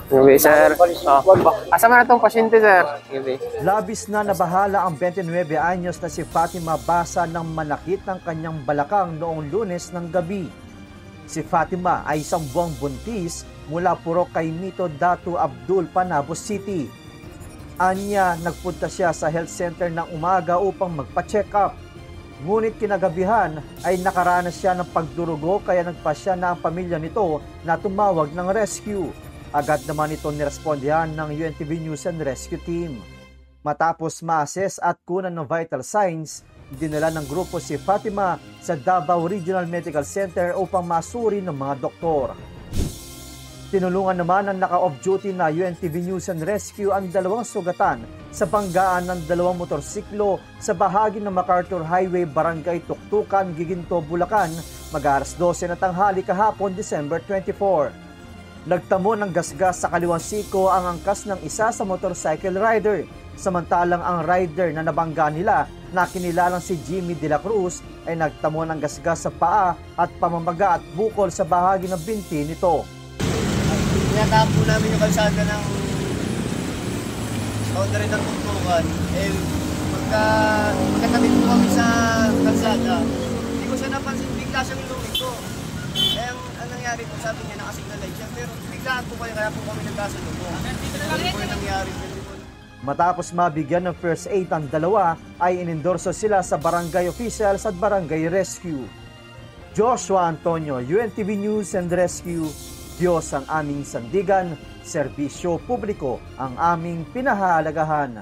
Gabi, sir. Asama na itong pasyente, sir. Gabi. Labis na nabahala ang 29 anyos na si Fatima Basa nang manakit ng kanyang balakang noong Lunes ng gabi. Si Fatima ay isang buwang buntis mula Purok kay Mito Datu Abdul, Panabos City. Anya, nagpunta siya sa health center ng umaga upang magpa-check up. Ngunit kinagabihan ay nakaranas siya ng pagdurugo kaya nagpasya na ang pamilya nito na tumawag ng rescue. Agad naman ito nirespondihan ng UNTV News and Rescue Team. Matapos ma-assess at kunan ng vital signs, dinala ng grupo si Fatima sa Davao Regional Medical Center upang masuri ng mga doktor. Tinulungan naman ng naka-off duty na UNTV News and Rescue ang dalawang sugatan sa banggaan ng dalawang motorsiklo sa bahagi ng MacArthur Highway, Barangay Tuktukan, Giginto, Bulacan, mag-alas 12 na tanghali kahapon, December 24. Nagtamo ng gasgas sa kaliwang siko ang angkas ng isa sa motorcycle rider, samantalang ang rider na nabangga nila na kinilalang si Jimmy De La Cruz ay nagtamo ng gasgas sa paa at pamamaga at bukol sa bahagi ng binti nito. Tinatapon po namin yung kalsada ng boundary ng Tuktukan. Pagkatabi po kami sa kalsada, hindi ko siya napansin, bigla siyang lumiko. Kaya ang nangyari po, sabi niya, nakasignal light siya, pero biglaan po kaya po kami nagkasalubo. Ano po yung nangyari? Matapos mabigyan ng first aid ang dalawa, ay inendorso sila sa barangay officials at barangay rescue. Joshua Antonio, UNTV News and Rescue. Diyos ang aming sandigan, serbisyo publiko ang aming pinahahalagahan.